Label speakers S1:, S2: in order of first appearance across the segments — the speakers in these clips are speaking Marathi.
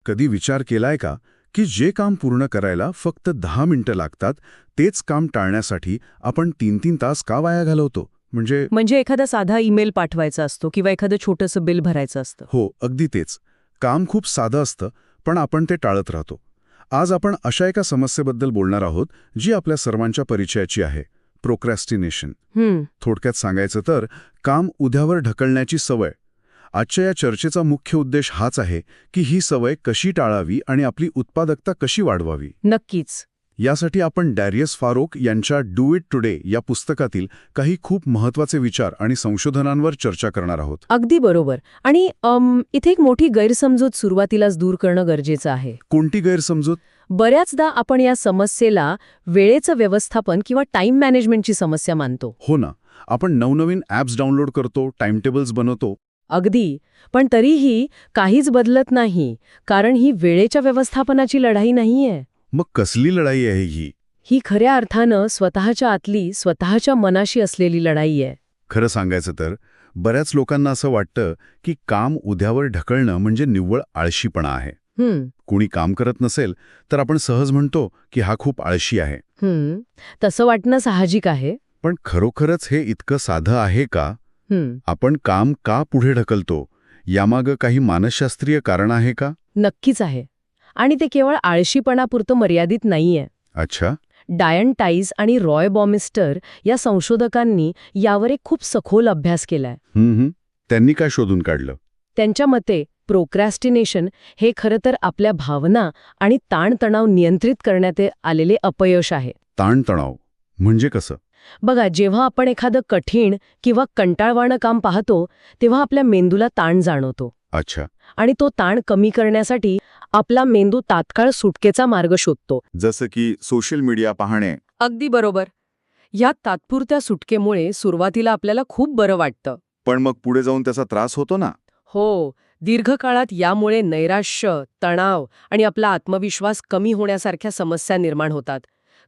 S1: कधी विचार केलाय का की जे काम पूर्ण करायला फक्त 10 मिनिटं लागतात तेच काम टाळण्यासाठी आपण 3-3 तास का वाया घालवतो?
S2: म्हणजे एखादा साधा ईमेल पाठवायचा असतो किंवा एखादं छोटंसं बिल भरायचं असतं.
S1: हो, अगदी तेच. काम खूप साधं असतं, पण आपण ते टाळत राहतो. आज आपण अशा एका समस्येबद्दल बोलणार आहोत जी आपल्या सर्वांच्या परिचयाची आहे, प्रोक्रॅस्टिनेशन. थोडक्यात सांगायचं तर काम उद्यावर ढकलण्याची सवय. आजच्या या चर्चेचा मुख्य उद्देश हाच आहे की ही सवय कशी टाळावी आणि आपली उत्पादकता कशी वाढवावी.
S2: नक्कीच.
S1: यासाठी आपण डॅरियस फारोक यांच्या डू इट टुडे या पुस्तकातील काही खूप महत्त्वाचे विचार आणि संशोधनांवर चर्चा करणार आहोत.
S2: अगदी बरोबर. आणि इथे एक मोठी गैरसमजूत सुरुवातीलाच दूर करणं गरजेचं आहे.
S1: कोणती गैरसमजूत?
S2: बऱ्याचदा आपण या समस्येला वेळेचं व्यवस्थापन किंवा टाइम मॅनेजमेंटची समस्या मानतो.
S1: हो ना, आपण नवनवीन ॲप्स डाउनलोड करतो, टाइमटेबल्स बनवतो.
S2: अगदी. पण तरीही काहीच बदलत नाही, कारण ही वेळेच्या व्यवस्थापनाची लढाई नाहीये.
S1: मग कसली लढाई आहे ही?
S2: ही खऱ्या अर्थानं स्वतःच्या आतली, स्वतःच्या मनाशी असलेली लढाई आहे.
S1: खरं सांगायचं तर बऱ्याच लोकांना असं वाटतं की काम उद्यावर ढकलणं म्हणजे निव्वळ आळशीपणा आहे. कुणी काम करत नसेल तर आपण सहज म्हणतो की हा खूप आळशी आहे.
S2: तसं वाटणं साहजिक आहे.
S1: पण खरोखरच हे इतकं साधं आहे का? आपण काम का पुढे ढकलतो यामागं काही मानसशास्त्रीय कारण आहे का?
S2: नक्कीच आहे. आणि ते केवळ आळशीपणापुरतं मर्यादित नाहीये.
S1: अच्छा.
S2: डायन टाईस आणि रॉय बॉमिस्टर या संशोधकांनी यावर एक खूप सखोल अभ्यास केलाय.
S1: त्यांनी काय शोधून काढलं?
S2: त्यांच्या मते प्रोक्रॅस्टिनेशन हे खरं तर आपल्या भावना आणि ताणतणाव नियंत्रित करण्यात आलेले अपयश आहे.
S1: ताणतणाव म्हणजे कसं?
S2: बघा, जेव्हा आपण एखादं कठीण किंवा कंटाळवाणं काम पाहतो तेव्हा आपल्या मेंदूला ताण जाणवतो.
S1: अच्छा.
S2: आणि तो ताण कमी करण्यासाठी आपला मेंदू तात्काळ सुटकेचा मार्ग शोधतो.
S1: जसं की सोशल मीडिया पाहणे.
S2: अगदी बरोबर. या तात्पुरत्या सुटकेमुळे सुरुवातीला आपल्याला खूप बरं वाटतं.
S1: पण मग पुढे जाऊन त्याचा त्रास होतो ना?
S2: हो. दीर्घकाळात यामुळे नैराश्य, तणाव आणि आपला आत्मविश्वास कमी होण्यासारख्या समस्या निर्माण होतात.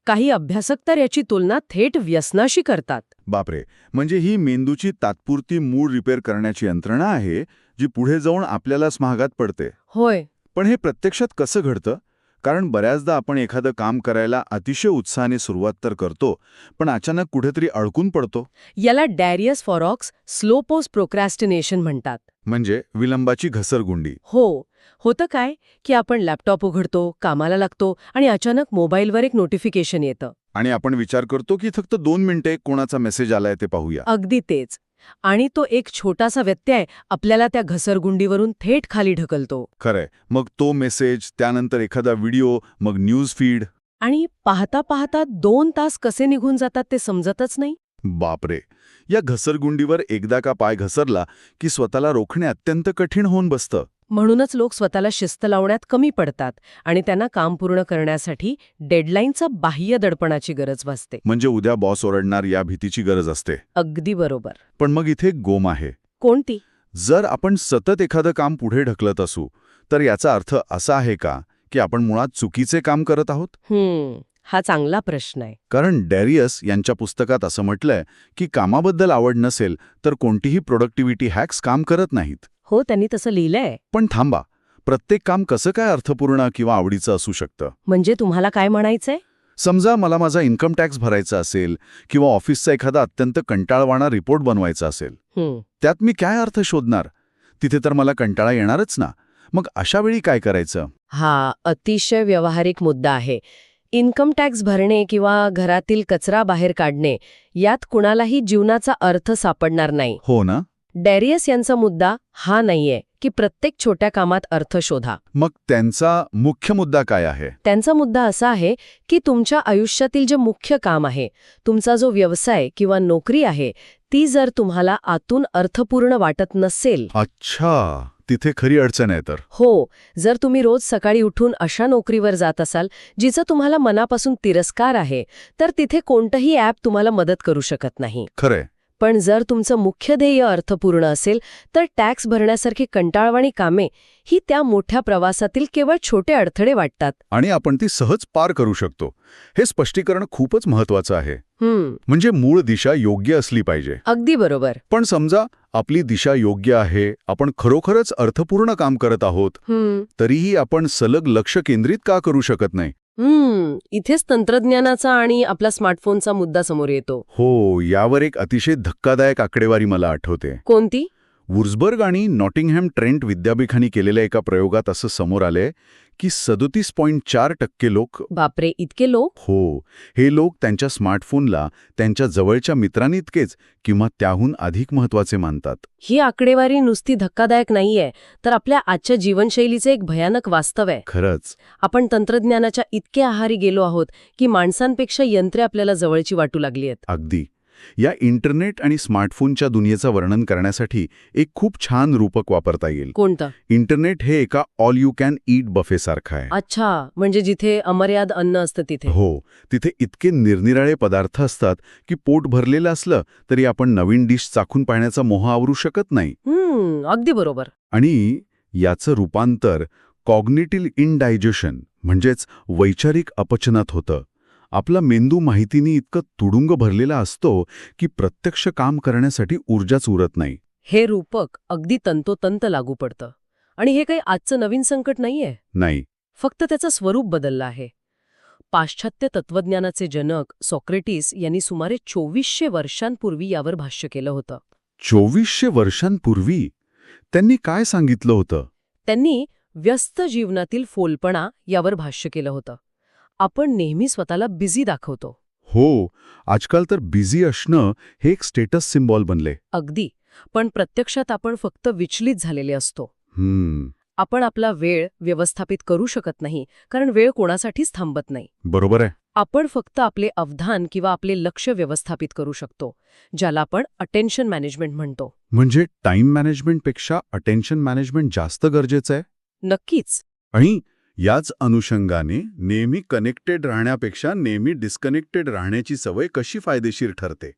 S2: काही अभ्यासक तर याची तुलना थेट व्यसनाशी करतात.
S1: बापरे. म्हणजे ही मेंदूची तात्पुरती मूड रिपेअर करण्याची यंत्रणा आहे जी पुढे जाऊन आपल्यालाच महागात पडते.
S2: होय.
S1: पण हे प्रत्यक्षात कसं घडतं? कारण बऱ्याचदा आपण एखादं काम करायला अतिशय उत्साहाने सुरुवात तर करतो, पण अचानक कुठेतरी अडकून पडतो.
S2: याला डॅरियस फॉरॉक्स स्लो पोस्ट प्रोक्रॅस्टिनेशन म्हणतात.
S1: म्हणजे विलंबाची घसरगुंडी.
S2: हो. होतं काय की आपण लॅपटॉप उघडतो, कामाला लागतो आणि अचानक मोबाईलवर एक नोटिफिकेशन येतं.
S1: आणि आपण विचार करतो की फक्त 2 मिनिटे कोणाचा मेसेज आलाय ते पाहूया.
S2: अगदी तेच. आणि तो एक छोटासा व्यत्यय आपल्याला त्या घसरगुंडीवरून थेट खाली ढकलतो.
S1: खरंय. मग तो मेसेज, त्यानंतर एखादा व्हिडिओ, मग न्यूज फीड.
S2: आणि पाहता पाहता 2 तास कसे निघून जातात ते समजतच नाही.
S1: बापरे. या घसरगुंडीवर एकदा का पाय घसरला की स्वतःला रोखणे अत्यंत कठीण होऊन बसतं.
S2: म्हणूनच लोक स्वतःला शिस्त लावण्यात कमी पडतात आणि त्यांना काम पूर्ण करण्यासाठी डेडलाईनचा बाह्य दडपणाची गरज भासते.
S1: म्हणजे उद्या बॉस ओरडणार या भीतीची गरज असते.
S2: अगदी बरोबर.
S1: पण मग इथे गोम आहे.
S2: कोणती?
S1: जर आपण सतत एखादं काम पुढे ढकलत असू तर याचा अर्थ असा आहे का की आपण मुळात चुकीचे काम करत आहोत?
S2: हा चांगला प्रश्न आहे.
S1: कारण डॅरियस यांच्या पुस्तकात असं म्हटलंय की कामाबद्दल आवड नसेल तर कोणतीही प्रोडक्टिव्हिटी हॅक्स काम करत नाहीत.
S2: हो, त्यांनी तसं लिहिलंय.
S1: पण थांबा, प्रत्येक काम कसं काय अर्थपूर्ण किंवा आवडीचं असू शकतं?
S2: म्हणजे तुम्हाला काय म्हणायचंय?
S1: समजा मला माझा इन्कम टॅक्स भरायचा असेल किंवा ऑफिसचा एखादा अत्यंत कंटाळवाणा रिपोर्ट बनवायचा असेल, त्यात मी काय अर्थ शोधणार? तिथे तर मला कंटाळा येणारच ना. मग अशा वेळी काय करायचं?
S2: हा अतिशय व्यावहारिक मुद्दा आहे. इन्कम टॅक्स भरणे किंवा घरातील कचरा बाहेर काढणे यात कुणालाही जीवनाचा अर्थ सापडणार नाही.
S1: हो ना.
S2: डॅरियस यांचा मुद्दा हा नाहीये की प्रत्येक छोट्या कामात अर्थ शोधा.
S1: मग त्यांचा मुख्य मुद्दा काय आहे?
S2: त्यांचा मुद्दा असा आहे की तुमच्या आयुष्यातील जे मुख्य काम आहे, तुमचा जो व्यवसाय किंवा नोकरी आहे, ती जर तुम्हाला आतून अर्थपूर्ण वाटत नसेल.
S1: अच्छा, तिथे खरी अडचण आहे तर.
S2: हो. जर तुम्ही रोज सकाळी उठून अशा नोकरीवर जात असाल जिचा तुम्हाला मनापासून तिरस्कार आहे, तर तिथे कोणतंही ॲप तुम्हाला मदत करू शकत नाही.
S1: खरंय.
S2: पण जर तुमचं मुख्य ध्येय अर्थपूर्ण असेल तर टॅक्स भरण्यासारखी कंटाळवाणी कामे ही त्या मोठ्या प्रवासातील केवळ छोटे अडथळे वाटतात.
S1: आणि आपण ती सहज पार करू शकतो. हे स्पष्टीकरण खूपच महत्वाचं आहे. म्हणजे मूळ दिशा योग्य असली पाहिजे.
S2: अगदी बरोबर.
S1: पण समजा आपली दिशा योग्य आहे, आपण खरोखरच अर्थपूर्ण काम करत आहोत, तरीही आपण सलग लक्ष केंद्रित का करू शकत नाही?
S2: इथेच तंत्रज्ञानाचा आणि आपला स्मार्टफोनचा मुद्दा समोर येतो.
S1: हो, यावर एक अतिशय धक्कादायक आकडेवारी मला आठवते.
S2: कोणती?
S1: वुर्सबर्ग आणि नॉटिंगहॅम ट्रेंट विद्यापीठांनी केलेल्या एका प्रयोगात असं समोर आलंय की 37.4% लोक,
S2: बापरे, इतके लोक?
S1: हो, हे लोक त्यांच्या स्मार्टफोनला त्यांच्या जवळच्या मित्रांइतकेच किंवा त्याहून अधिक महत्वाचे मानतात.
S2: ही आकडेवारी नुसती धक्कादायक नाहीये, तर आपल्या आजच्या जीवनशैलीचे एक भयानक वास्तव आहे.
S1: खरंच.
S2: आपण तंत्रज्ञानाच्या इतके आहारी गेलो आहोत की माणसांपेक्षा यंत्रे आपल्याला जवळची वाटू लागली आहेत.
S1: अगदी. या इंटरनेट आणि स्मार्टफोनच्या दुनियेचं वर्णन करण्यासाठी एक खूप छान रूपक वापरता येईल.
S2: कोणतं?
S1: इंटरनेट हे एका ऑल यू कॅन ईट बफेसारखं आहे.
S2: अच्छा, म्हणजे जिथे अमर्याद अन्न असतं तिथे.
S1: हो, तिथे इतके निरनिराळे पदार्थ असतात की पोट भरलेलं असलं तरी आपण नवीन डिश चाखून पाहण्याचा मोह आवरू शकत नाही.
S2: अगदी बरोबर.
S1: आणि याचं रूपांतर कॉग्निटिव्ह इनडायजेशन म्हणजेच वैचारिक अपचनात होतं. आपला मेंदू माहितीने इतकं तुडुंब भरलेला असतो की प्रत्यक्ष काम करण्यासाठी ऊर्जाच उरत नाही.
S2: हे रूपक अगदी तंतोतंत लागू पडतं. आणि हे काही आजचं नवीन संकट नाहीये.
S1: नाही.
S2: फक्त त्याचं स्वरूप बदललं आहे. पाश्चात्य तत्वज्ञानाचे जनक सॉक्रेटिस यांनी सुमारे 2400 वर्षांपूर्वी यावर भाष्य केलं होतं.
S1: 2400 वर्षांपूर्वी? त्यांनी काय सांगितलं होतं?
S2: त्यांनी व्यस्त जीवनातील फोलपणा यावर भाष्य केलं होतं. आपण नेहमी स्वतःला बिझी दाखवतो.
S1: हो, आजकाल तर बिझी असणं हे एक स्टेटस सिम्बॉल बनले.
S2: अगदी. पण प्रत्यक्षात आपण फक्त विचलित झालेले असतो. आपण आपला वेळ व्यवस्थापित करू शकत नाही, कारण वेळ कोणासाठीच थांबत नाही.
S1: बरोबर आहे.
S2: आपण फक्त आपले अवधान किंवा आपले लक्ष व्यवस्थापित करू शकतो, ज्याला आपण अटेन्शन मॅनेजमेंट म्हणतो.
S1: म्हणजे टाइम मॅनेजमेंटपेक्षा अटेन्शन मॅनेजमेंट जास्त गरजेचं आहे?
S2: नक्कीच.
S1: आणि याच अनुषंगाने नेहमी कनेक्टेड राहण्यापेक्षा नेहमी डिस्कनेक्टेड राहण्याची सवय कशी फायदेशीर ठरते?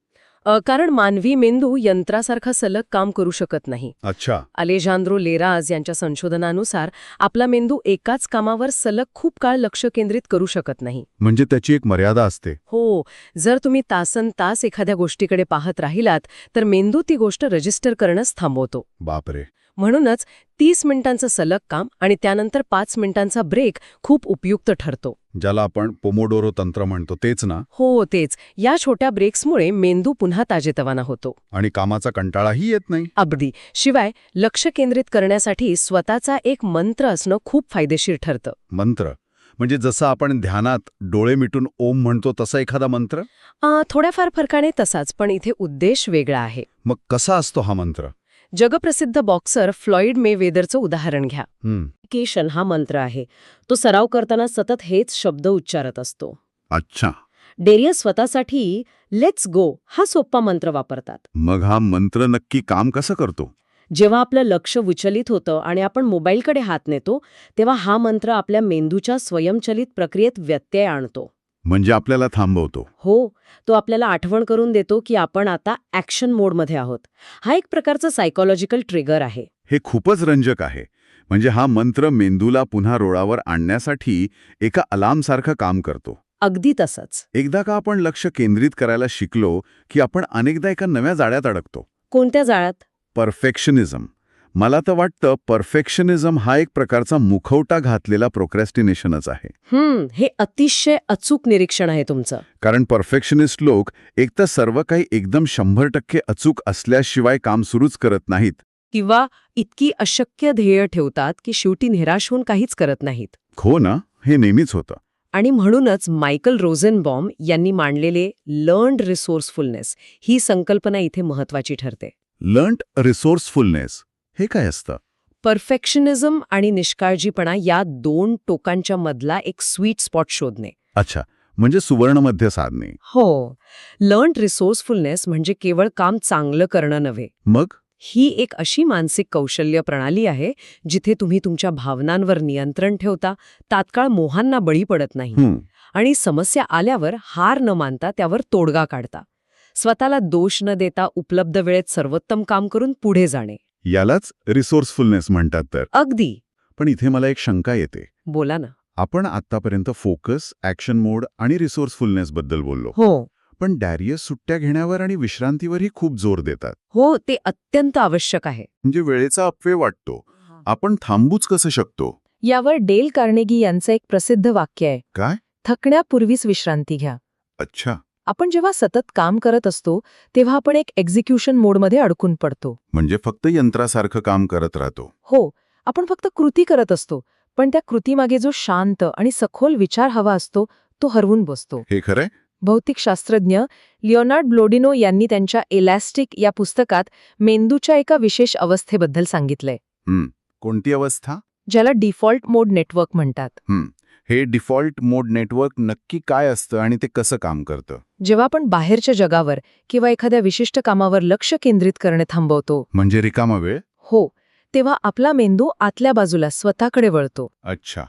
S2: कारण मानवी मेंदू यंत्रासारखा सलग काम करू शकत नाही.
S1: अच्छा.
S2: अलेजांद्रो लेराज यांच्या संशोधनानुसार आपला मेंदू एकाच कामावर सलग खूप काळ लक्ष केंद्रित करू शकत नाही.
S1: म्हणजे त्याची एक मर्यादा असते.
S2: हो, जर तुम्ही तासनतास एखाद्या गोष्टीकडे पाहत राहिलात तर मेंदू ती गोष्ट रजिस्टर करणंच थांबवतो.
S1: बापरे.
S2: म्हणूनच 30 मिनिटांचं सलग काम आणि त्यानंतर 5 मिनिटांचा ब्रेक खूप उपयुक्त ठरतो.
S1: ज्याला आपण पोमोडोरो तंत्र म्हणतो तेच ना?
S2: हो, तेच. या छोट्या ब्रेक्समुळे मेंदू पुन्हा ताजेतवाना होतो.
S1: आणि कामाचा कंटाळाही येत नाही.
S2: अगदी. शिवाय लक्ष केंद्रित करण्यासाठी स्वतःचा एक मंत्र असणं खूप फायदेशीर ठरतं.
S1: मंत्र? म्हणजे जसं आपण ध्यानात डोळे मिटून ओम म्हणतो तसा एखादा मंत्र?
S2: थोड्याफार फरकाने तसाच, पण इथे उद्देश वेगळा आहे.
S1: मग कसा असतो हा मंत्र?
S2: जगप्रसिद्ध बॉक्सर फ्लॉइड मेवेदरचं उदाहरण घ्या. केशन हा मंत्र आहे. तो सराव करताना सतत हेच शब्द उच्चारत असतो.
S1: अच्छा.
S2: डेरियस स्वतःसाठी लेट्स गो हा सोप्पा मंत्र वापरतात.
S1: मग हा मंत्र नक्की काम कसं करतो?
S2: जेव्हा आपलं लक्ष विचलित होतं आणि आपण मोबाईलकडे हात नेतो, तेव्हा हा मंत्र आपल्या मेंदूच्या स्वयंचलित प्रक्रियेत व्यत्यय आणतो.
S1: म्हणजे आपल्याला थांबवतो?
S2: हो, तो आपल्याला आठवण करून देतो की आपण आता ॲक्शन मोडमध्ये आहोत. हा एक प्रकारचा सायकोलॉजिकल ट्रिगर आहे.
S1: हे खूपच रंजक आहे. म्हणजे हा मंत्र मेंदूला पुन्हा रुळावर आणण्यासाठी एका अलार्मसारखं काम करतो.
S2: अगदी तसंच.
S1: एकदा का आपण लक्ष केंद्रित करायला शिकलो की आपण अनेकदा एका नव्या जाळ्यात अडकतो.
S2: कोणत्या जाळ्यात?
S1: परफेक्शनिझम. मला तर वाटतं परफेक्शनिझम हा एक प्रकारचा मुखवटा घातलेला प्रोक्रॅस्टिनेशनच आहे.
S2: हे अतिशय अचूक निरीक्षण आहे तुमचं.
S1: कारण परफेक्शनिस्ट लोक एकतर सर्व काही एकदम 100% अचूक असल्याशिवाय काम सुरूच करत नाहीत,
S2: किंवा इतकी अशक्य ध्येय ठेवतात की शेवटी निराश होऊन काहीच करत नाहीत.
S1: हो ना, हे नेहमीच होतं.
S2: आणि म्हणूनच मायकल रोझेनबॉम यांनी मांडलेले लर्न्ड रिसोर्सफुलनेस ही संकल्पना इथे महत्वाची ठरते.
S1: लर्न्ड रिसोर्सफुलनेस हे काय असतं?
S2: परफेक्शनिझम आणि निष्काळजीपणा या दोन टोकांच्या मधला एक स्वीट स्पॉट शोधणे.
S1: अच्छा, म्हणजे सुवर्णमध्य साधणे.
S2: हो. लर्न्ड रिसोर्सफुलनेस म्हणजे केवळ काम चांगलं करणं नव्हे.
S1: मग
S2: ही एक अशी मानसिक कौशल्य प्रणाली आहे जिथे तुम्ही तुमच्या भावनांवर नियंत्रण ठेवता, तात्काळ मोहांना बळी पडत नाही आणि समस्या आल्यावर हार न मानता त्यावर तोडगा काढता. स्वतःला दोष न देता उपलब्ध वेळेत सर्वोत्तम काम करून पुढे जाणे.
S1: यालाच रिसोर्सफुलनेस म्हणतात तर.
S2: अगदी.
S1: पण इथे मला एक शंका येते.
S2: बोला ना.
S1: आपण आतापर्यंत फोकस, ॲक्शन मोड आणि रिसोर्सफुलनेस बद्दल बोललो.
S2: हो.
S1: पण डॅरियस सुट्ट्या घेण्यावर आणि विश्रांतीवरही खूप जोर देतात.
S2: हो, ते अत्यंत आवश्यक आहे.
S1: म्हणजे वेळेचा अपव्यय वाटतो. आपण थांबूच कसं शकतो?
S3: यावर डेल कार्नेगी यांचं एक प्रसिद्ध वाक्य आहे,
S1: काय?
S3: थकण्यापूर्वीच विश्रांती घ्या.
S1: अच्छा.
S3: आपण जेव्हा सतत काम करत असतो तेव्हा आपण एक एक्झिक्युशन मोडमध्ये अडकून पडतो.
S1: म्हणजे फक्त यंत्रासारखं काम करत राहतो.
S3: हो, आपण फक्त कृती करत असतो, पण त्या कृतीमागे जो शांत आणि सखोल विचार हवा असतो तो हरवून बसतो.
S1: हे खरंय?
S3: भौतिकशास्त्रज्ञ लिओनार्ड ब्लोडिनो यांनी त्यांच्या इलॅस्टिक या पुस्तकात मेंदूच्या एका विशेष अवस्थेबद्दल सांगितलंय,
S1: कोणती अवस्था?
S3: ज्याला डिफॉल्ट मोड नेटवर्क म्हणतात.
S1: हे डिफॉल्ट मोड नेटवर्क नक्की काय असतं आणि ते कसं काम करतं?
S3: जेव्हा आपण बाहेरच्या जगावर किंवा एखाद्या विशिष्ट कामावर लक्ष केंद्रित करणे थांबवतो,
S1: म्हणजे रिकामा वेळ?
S3: हो, तेव्हा आपला मेंदू आतल्या बाजूला स्वतःकडे वळतो.
S1: अच्छा.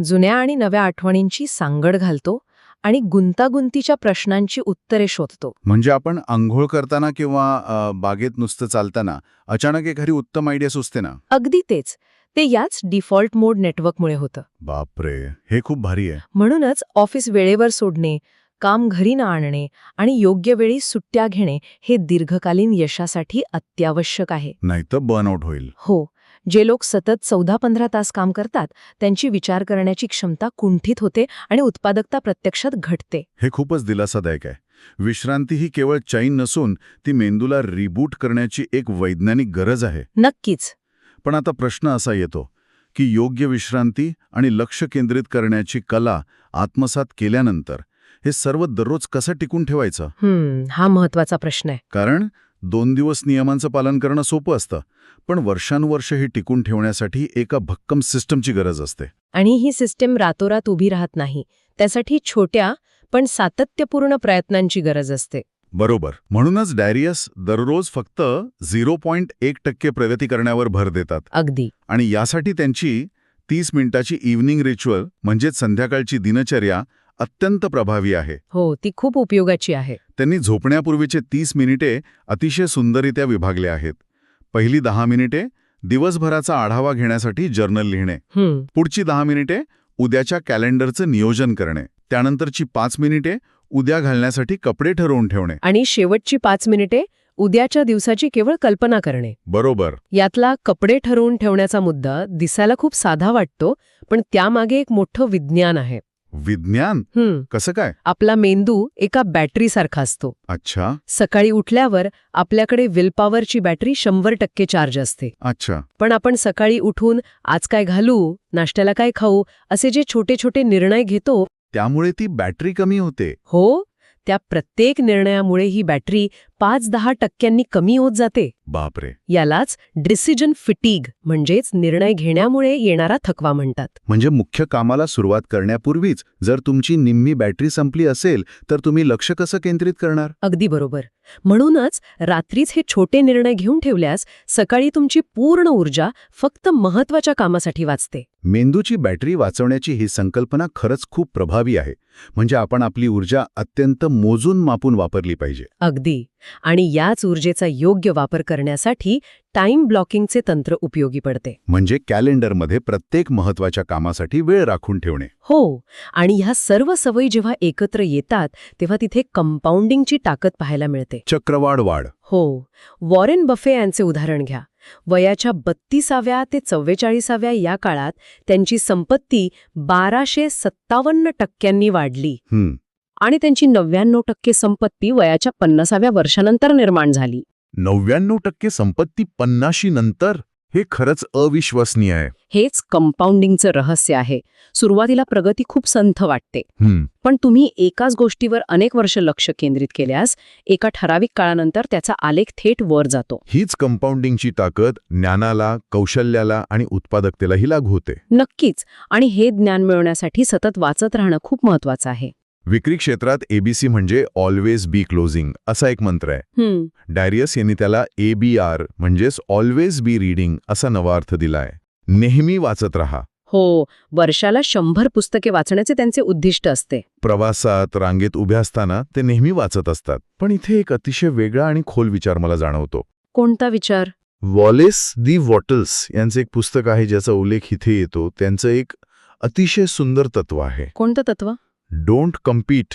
S3: जुन्या आणि नव्या आठवणींची सांगड घालतो आणि गुंतागुंतीच्या प्रश्नांची उत्तरे शोधतो.
S1: म्हणजे आपण आंघोळ करताना किंवा बागेत नुसतं चालताना अचानक एखादी उत्तम आयडिया सुचते ना?
S3: अगदी तेच. ते याच डिफॉल्ट मोड नेटवर्कमुळे होतं.
S1: बापरे, हे खूप भारी आहे.
S3: म्हणूनच ऑफिस वेळेवर सोडणे, काम घरी न आणणे आणि योग्य वेळी सुट्ट्या घेणे हे दीर्घकालीन यशासाठी अत्यावश्यक आहे.
S1: नाहीतर बर्नआउट होईल.
S3: हो, जे लोक सतत 14-15 तास काम करतात त्यांची विचार करण्याची क्षमता कुंठित होते आणि उत्पादकता प्रत्यक्षात घटते.
S1: हे खूपच दिलासादायक आहे. विश्रांती ही केवळ चैन नसून ती मेंदूला रिबूट करण्याची एक वैज्ञानिक गरज आहे.
S3: नक्कीच.
S1: पण आता प्रश्न असा येतो की योग्य विश्रांती आणि लक्ष केंद्रित करण्याची कला आत्मसात केल्यानंतर हे सर्व दररोज कसं टिकून ठेवायचं?
S3: हा महत्वाचा प्रश्न आहे.
S1: कारण 2 दिवस नियमांचं पालन करणं सोपं असतं, पण वर्षानुवर्ष ही टिकून ठेवण्यासाठी एका भक्कम सिस्टमची गरज असते.
S3: आणि ही सिस्टीम रातोरात उभी राहत नाही. त्यासाठी छोट्या पण सातत्यपूर्ण प्रयत्नांची गरज असते.
S1: बरोबर. म्हणूनच डॅरियस दररोज फक्त 0.1% प्रगती करण्यावर भर देतात.
S3: अगदी.
S1: आणि यासाठी त्यांची 30 मिनिटाची इव्हनिंग रिच्युअल म्हणजेच संध्याकाळची दिनचर्या अत्यंत प्रभावी आहे.
S3: हो, ती खूप उपयोगाची आहे.
S1: त्यांनी झोपण्यापूर्वीचे 30 मिनिटे अतिशय सुंदररित्या विभागले आहेत. पहिली 10 मिनिटे दिवसभराचा आढावा घेण्यासाठी जर्नल लिहिणे, पुढची 10 मिनिटे उद्याच्या कॅलेंडरचं नियोजन करणे, त्यानंतरची 5 मिनिटे उद्या घालण्यासाठी कपडे ठरवून ठेवणे
S3: आणि शेवटची 5 मिनिटे उद्याच्या दिवसाची केवळ कल्पना करणे.
S1: बरोबर.
S3: यातला कपडे ठरवून ठेवण्याचा मुद्दा दिसायला खूप साधा वाटतो, पण त्यामागे एक मोठं विज्ञान आहे.
S1: विज्ञान? कसं काय?
S3: आपला मेंदू एका बॅटरीसारखा असतो.
S1: अच्छा.
S3: सकाळी उठल्यावर आपल्याकडे विलपॉवरची बॅटरी 100% चार्ज असते.
S1: अच्छा.
S3: पण आपण सकाळी उठून आज काय घालू, नाश्त्याला काय खाऊ असे जे छोटे छोटे निर्णय घेतो,
S1: त्यामुळे ती बॅटरी कमी होते.
S3: हो, त्या प्रत्येक निर्णयामुळे ही बॅटरी 5-10% कमी होत जाते.
S1: बापरे.
S3: यालाच डिसिजन फिटीग म्हणजेच निर्णय घेण्यामुळे येणारा थकवा म्हणतात.
S1: म्हणजे मुख्य कामाला सुरुवात करण्यापूर्वीच जर तुमची निम्मी बॅटरी संपली असेल तर तुम्ही लक्ष कसं केंद्रित करणार?
S3: अगदी बरोबर. म्हणूनच रात्रीच हे छोटे निर्णय घेऊन ठेवल्यास सकाळी तुमची पूर्ण ऊर्जा फक्त महत्वाच्या कामासाठी वाचते.
S1: मेंदूची बॅटरी वाचवण्याची ही संकल्पना खरंच खूप प्रभावी आहे. म्हणजे आपण आपली ऊर्जा अत्यंत मोजून मापून वापरली पाहिजे.
S3: अगदी. आणि याच ऊर्जेचा योग्य वापर करण्यासाठी टाइम ब्लॉकिंगचे तंत्र उपयोगी पडते.
S1: म्हणजे कॅलेंडरमध्ये प्रत्येक महत्वाच्या कामासाठी वेळ राखून ठेवणे.
S3: हो. आणि ह्या सर्व सवयी जेव्हा एकत्र येतात तेव्हा तिथे कंपाऊंडिंगची ताकद पाहायला मिळते.
S1: चक्रवाढ वाढ.
S3: हो. वॉरेन बफे यांचे उदाहरण घ्या. वयाच्या 32व्या ते 44व्या या काळात त्यांची संपत्ती 1257% वाढली. आणि त्यांची 99% संपत्ती वयाच्या 50व्या वर्षानंतर निर्माण झाली.
S1: 99% संपत्ती 50 नंतर? हे खरंच अविश्वसनीय आहे.
S3: हेच कंपाऊंडिंगचं रहस्य आहे. सुरुवातीला प्रगती खूप संथ वाटते, पण तुम्ही एकाच गोष्टीवर अनेक वर्ष लक्ष केंद्रित केल्यास एका ठराविक काळानंतर त्याचा आलेख थेट वर जातो.
S1: हीच कंपाऊंडिंगची ताकद ज्ञानाला, कौशल्याला आणि उत्पादकतेलाही लागू होते.
S3: नक्कीच. आणि हे ज्ञान मिळवण्यासाठी सतत वाचत राहणं खूप महत्वाचं आहे.
S1: विक्री क्षेत्रात एबीसी म्हणजे ऑलवेज बी क्लोजिंग असा एक मंत्र आहे. डॅरियस यांनी त्याला ABR म्हणजेच ऑलवेज बी रीडिंग असा नवा अर्थ दिलाय. नेहमी वाचत रहा.
S3: हो. वर्षाला 100 पुस्तके वाचण्याचे त्यांचे उद्दिष्ट असते.
S1: प्रवासात, रांगेत उभ्या असताना ते नेहमी वाचत असतात. पण इथे एक अतिशय वेगळा आणि खोल विचार मला जाणवतो.
S3: कोणता विचार?
S1: वॉलेस दी वॉटल्स यांचं एक पुस्तक आहे ज्याचा उल्लेख इथे येतो. त्यांचं एक अतिशय सुंदर तत्व आहे.
S3: कोणतं तत्व?
S1: Don't compete,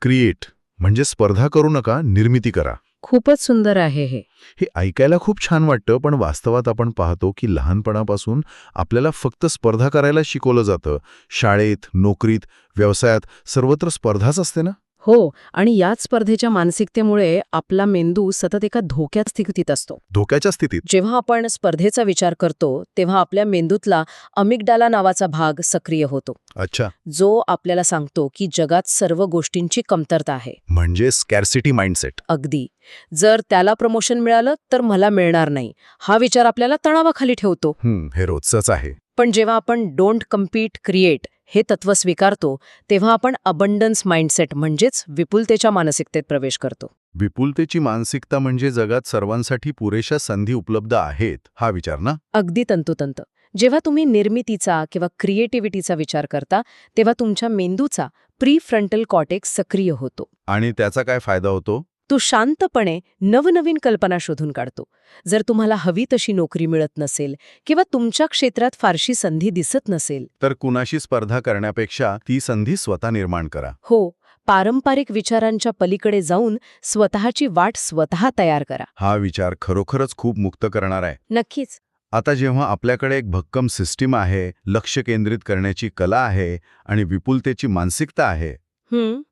S1: create. म्हणजे स्पर्धा करू नका, निर्मिती करा.
S3: खूपच सुंदर आहे हे.
S1: हे ऐकायला खूप छान वाटतं, पण वास्तवात आपण पाहतो की लहानपणापासून आपल्याला फक्त स्पर्धा करायला शिकवलं जातं. शाळेत, नोकरीत, व्यवसायात सर्वत्र स्पर्धाच असते ना.
S3: हो, आणि याच स्पर्धेच्या मानसिकतेमुळे आपला मेंदू सतत एका धोक्यात स्थितीत असतो.
S1: धोक्याच्या स्थितीत.
S3: जेव्हा आपण स्पर्धेचा विचार करतो तेव्हा आपल्या मेंदूतला अमिगडाला नावाचा भाग सक्रिय होतो,
S1: अच्छा.
S3: जो आपल्याला सांगतो की जगात सर्व गोष्टींची कमतरता आहे.
S1: म्हणजे स्कॅर्सिटी माइंडसेट.
S3: अगदी. जर त्याला प्रमोशन मिळालं तर मला मिळणार नाही, हा विचार आपल्याला तणावाखाली ठेवतो.
S1: हे रोजचंच आहे.
S3: पण जेव्हा आपण डोंट कम्पीट क्रिएट हे तत्व स्वीकारतो तेव्हा आपण अबंडन्स माइंडसेट म्हणजेच विपुलतेच्या मानसिकतेत प्रवेश करतो.
S1: विपुलतेची मानसिकता म्हणजे जगात सर्वांसाठी पुरेशा संधी उपलब्ध आहेत, हा विचार ना.
S3: अगदी तंतोतंत. जेव्हा तुम्ही निर्मितीचा किंवा क्रिएटिव्हिटीचा विचार करता तेव्हा तुमच्या मेंदूचा प्रीफ्रंटल कॉर्टेक्स सक्रिय होतो.
S1: आणि त्याचा काय फायदा होतो?
S3: तो शांतपणे नवनवीन कल्पना शोधून काढतो. जर तुम्हाला हवी तशी नोकरी मिळत नसेल किंवा तुमच्या क्षेत्रात फारशी संधी दिसत नसेल,
S1: तर कुणाशी स्पर्धा करण्यापेक्षा ती संधी स्वतः निर्माण करा.
S3: हो, पारंपरिक विचारांच्या पलीकडे जाऊन स्वतःची वाट स्वतः तयार करा.
S1: हा विचार खरोखरच खूप मुक्त करणार आहे.
S3: नक्कीच.
S1: आता जेव्हा आपल्याकडे एक भक्कम सिस्टीम आहे, लक्ष केंद्रित करण्याची कला आहे आणि विपुलतेची मानसिकता आहे,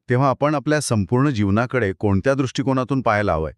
S1: तेव्हा आपण आपल्या संपूर्ण जीवनाकडे कोणत्या दृष्टिकोनातून पाहायला हवंय?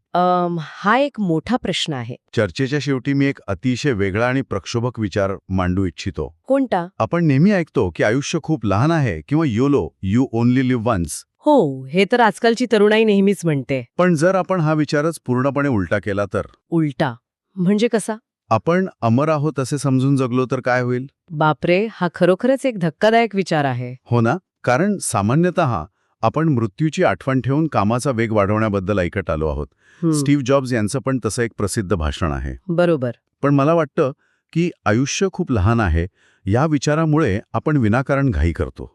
S3: हा एक मोठा प्रश्न आहे.
S1: चर्चेच्या शेवटी मी एक अतिशय वेगळा आणि प्रक्षोभक विचार मांडू इच्छितो.
S3: कोणता?
S1: आपण नेहमी ऐकतो की आयुष्य खूप लहान आहे किंवा YOLO, you only live once.
S3: हो, हे तर आजकालची तरुणाई नेहमीच म्हणते.
S1: पण जर आपण हा विचारच पूर्णपणे उलटा केला तर?
S3: उलटा म्हणजे कसा?
S1: आपण अमर आहोत असे समजून जगलो तर काय होईल?
S3: बापरे, हा खरोखरच एक धक्कादायक विचार आहे.
S1: हो ना. कारण सामान्यतः आपण मृत्यूची आठवण ठेवून कामाचा वेग वाढवण्याबद्दल ऐकत आलो आहोत. स्टीव्ह जॉब्स यांचं पण तसं एक प्रसिद्ध भाषण आहे.
S3: बरोबर.
S1: पण मला वाटतं की आयुष्य खूप लहान आहे या विचारामुळे आपण विनाकारण घाई करतो.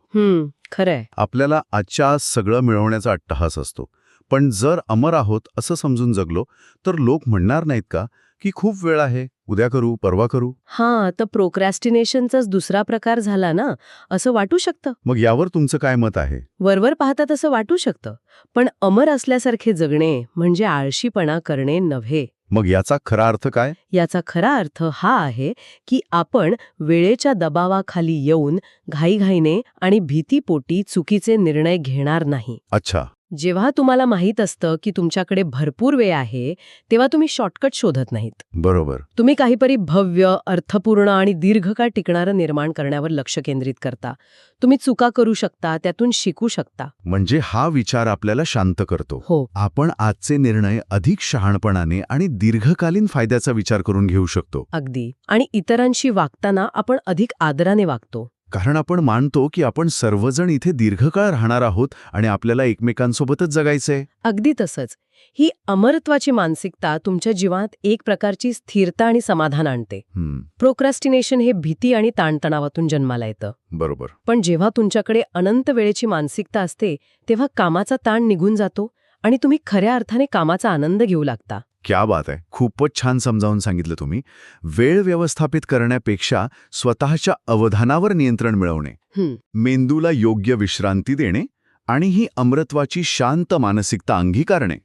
S3: खरंय.
S1: आपल्याला आजच्या आज सगळं मिळवण्याचा अट्टहास असतो. पण जर अमर आहोत असं समजून जगलो तर लोक म्हणणार नाहीत का की खूप वेळ आहे, उद्या करू, परवा करू?
S3: हां, तर प्रोक्रॅस्टिनेशनचाच दुसरा प्रकार झाला ना, असं वाटू शकतं.
S1: मग यावर तुमचं काय मत आहे?
S3: वरवर पाहता तसं वाटू शकतं, पण अमर असल्यासारखे जगणे म्हणजे आळशीपणा करणे नव्हे.
S1: मग याचा खरा अर्थ काय?
S3: याचा खरा अर्थ हा आहे की आपण वेळेच्या दबावाखाली येऊन घाईघाईने आणि भीतीपोटी चुकीचे निर्णय घेणार नाही.
S1: अच्छा.
S3: जेव्हा तुम्हाला माहीत असतं की तुमच्याकडे भरपूर वेळ आहे तेव्हा तुम्ही शॉर्टकट शोधत नाहीत.
S1: बरोबर.
S3: तुम्ही काहीतरी भव्य, अर्थपूर्ण आणि दीर्घकाळ टिकणारं निर्माण करण्यावर लक्ष केंद्रित करता. तुम्ही चुका करू शकता, त्यातून शिकू शकता.
S1: म्हणजे हा विचार आपल्याला शांत करतो.
S3: हो.
S1: आपण आजचे निर्णय अधिक शहाणपणाने आणि दीर्घकालीन फायद्याचा विचार करून घेऊ शकतो.
S3: अगदी. आणि इतरांशी वागताना आपण अधिक आदराने वागतो.
S1: कारण आपण मानतो की आपण सर्वजण इथे दीर्घकाळ राहणार आहोत आणि आपल्याला एकमेकांसोबतच जगायचंय.
S3: अगदी तसंच. ही अमरत्वाची मानसिकता तुमच्या जीवनात एक प्रकारची स्थिरता आणि समाधान आणते. प्रोक्रॅस्टिनेशन हे भीती आणि ताणतणावातून जन्माला येतं.
S1: बरोबर.
S3: पण जेव्हा तुमच्याकडे अनंत वेळेची मानसिकता असते तेव्हा कामाचा ताण निघून जातो आणि तुम्ही खऱ्या अर्थाने कामाचा आनंद घेऊ लागता.
S1: क्या बात आहे. खूपच छान समजावून सांगितलं तुम्ही. वेळ व्यवस्थापित करण्यापेक्षा स्वतःच्या अवधानावर नियंत्रण मिळवणे, मेंदूला योग्य विश्रांती देणे आणि ही अमरत्वाची शांत मानसिकता अंगीकारणे,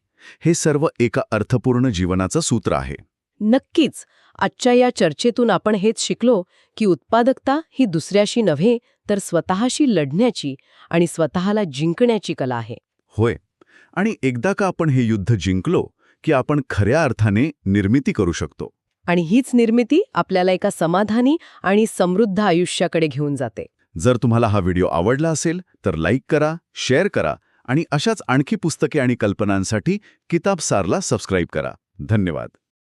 S1: हे सर्व एका अर्थपूर्ण जीवनाचं सूत्र आहे.
S3: नक्कीच. आजच्या या चर्चेतून आपण हेच शिकलो की उत्पादकता ही दुसऱ्याशी नव्हे तर स्वतःशी लढण्याची आणि स्वतःला जिंकण्याची कला आहे.
S1: होय. आणि एकदा का आपण हे युद्ध जिंकलो की आपण खऱ्या अर्थाने निर्मिती करू शकतो.
S3: आणि हीच निर्मिती आपल्याला एका समाधानी आणि समृद्ध आयुष्याकडे घेऊन जाते.
S1: जर तुम्हाला हा व्हिडिओ आवडला असेल तर लाईक करा, शेअर करा आणि अशाच आणखी पुस्तके आणि कल्पनांसाठी किताबसारला सबस्क्राईब करा. धन्यवाद.